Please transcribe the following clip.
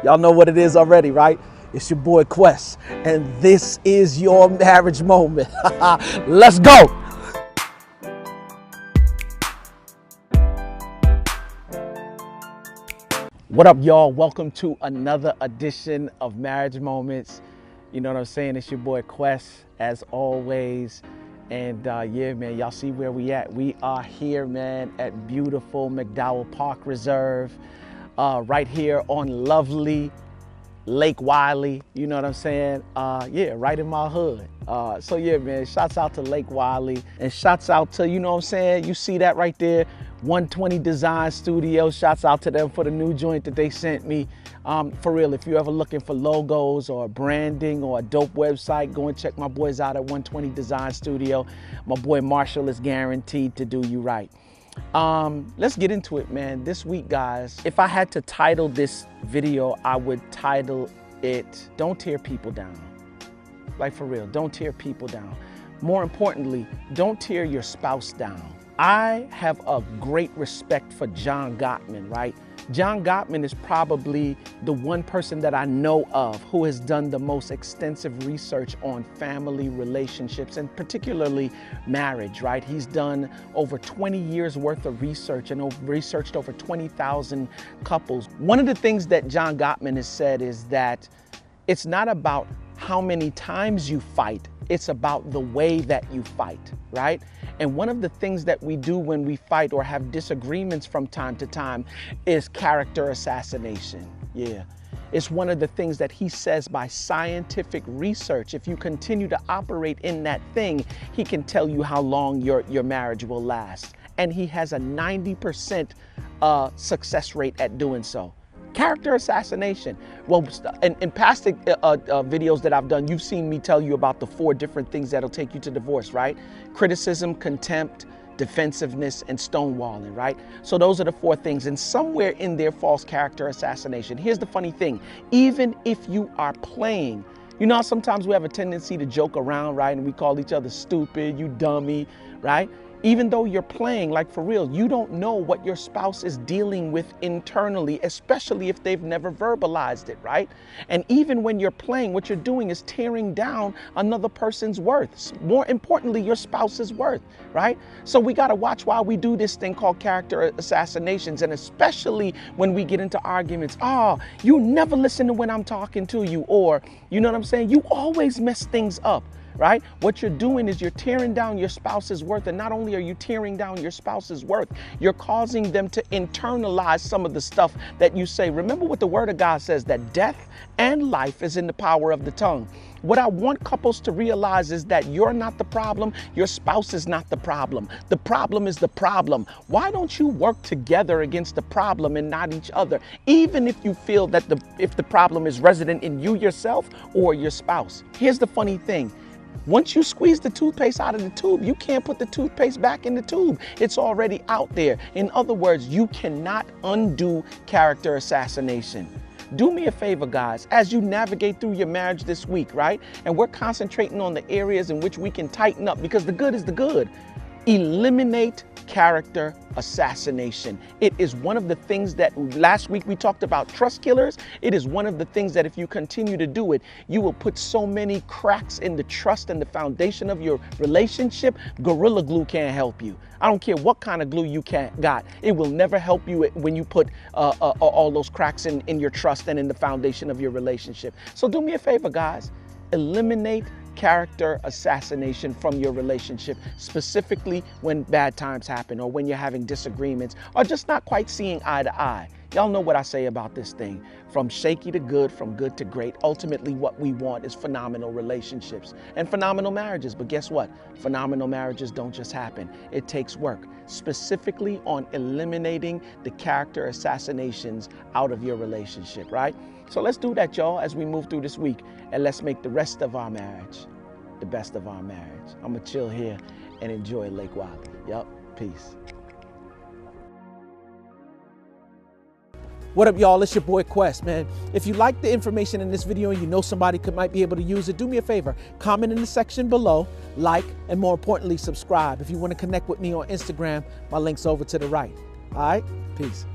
Y'all know what it is already, right? It's your boy Quest, and this is your marriage moment. Let's go. What up, y'all? Welcome to another edition of Marriage Moments. You know what I'm saying? It's your boy Quest, as always. And yeah, man, y'all see where we at. We are here, man, at beautiful McDowell Park Reserve, right here on lovely Lake Wiley. You know what I'm saying? Yeah, right in my hood. So yeah, man, shouts out to Lake Wiley, and shouts out to, you know what I'm saying? You see that right there, 120 Design Studio. Shouts out to them for the new joint that they sent me. For real, if you're ever looking for logos or branding or a dope website, go and check my boys out at 120 Design Studio. My boy Marshall is guaranteed to do you right. Let's get into it, man. This week, guys, if I had to title this video, I would title it, Don't Tear People Down. Like, for real, don't tear people down. More importantly, don't tear your spouse down. I have a great respect for John Gottman, right? John Gottman is probably the one person that I know of who has done the most extensive research on family relationships and particularly marriage, right? He's done over 20 years worth of research and researched over 20,000 couples. One of the things that John Gottman has said is that it's not about how many times you fight, it's about the way that you fight, right? And one of the things that we do when we fight or have disagreements from time to time is character assassination. Yeah. It's one of the things that he says by scientific research. If you continue to operate in that thing, he can tell you how long your marriage will last. And he has a 90% success rate at doing so. Character assassination. Well, in past videos that I've done, you've seen me tell you about the 4 different things that'll take you to divorce, right? Criticism, contempt, defensiveness, and stonewalling, right? So those are the 4 things. And somewhere in there falls character assassination. Here's the funny thing. Even if you are playing, you know, sometimes we have a tendency to joke around, right? And we call each other stupid, you dummy, right? Even though you're playing, like for real, you don't know what your spouse is dealing with internally, especially if they've never verbalized it, right? And even when you're playing, what you're doing is tearing down another person's worth. More importantly, your spouse's worth, right? So we got to watch while we do this thing called character assassinations. And especially when we get into arguments, oh, you never listen to when I'm talking to you, or, you know what I'm saying? You always mess things up. Right? What you're doing is you're tearing down your spouse's worth. And not only are you tearing down your spouse's worth, you're causing them to internalize some of the stuff that you say. Remember what the Word of God says, that death and life is in the power of the tongue. What I want couples to realize is that you're not the problem. Your spouse is not the problem. The problem is the problem. Why don't you work together against the problem and not each other? Even if you feel that if the problem is resident in you yourself or your spouse. Here's the funny thing. Once you squeeze the toothpaste out of the tube, you can't put the toothpaste back in the tube. It's already out there. In other words, you cannot undo character assassination. Do me a favor, guys, as you navigate through your marriage this week, right? And we're concentrating on the areas in which we can tighten up, because the good is the good. Eliminate character assassination. It is one of the things that last week we talked about trust killers. It is one of the things that if you continue to do it, you will put so many cracks in the trust and the foundation of your relationship. Gorilla Glue can't help you. I don't care what kind of glue you got. It will never help you when you put all those cracks in your trust and in the foundation of your relationship. So do me a favor, guys. Eliminate character assassination from your relationship, specifically when bad times happen or when you're having disagreements or just not quite seeing eye to eye. Y'all know what I say about this thing. From shaky to good, from good to great. Ultimately, what we want is phenomenal relationships and phenomenal marriages. But guess what? Phenomenal marriages don't just happen. It takes work, specifically on eliminating the character assassinations out of your relationship, right? So let's do that, y'all, as we move through this week, and let's make the rest of our marriage the best of our marriage. I'm gonna chill here and enjoy Lake Wiley. Yup, peace. What up, y'all? It's your boy Quest, man. If you like the information in this video and you know somebody might be able to use it, do me a favor. Comment in the section below, like, and more importantly, subscribe. If you want to connect with me on Instagram, my link's over to the right. All right? Peace.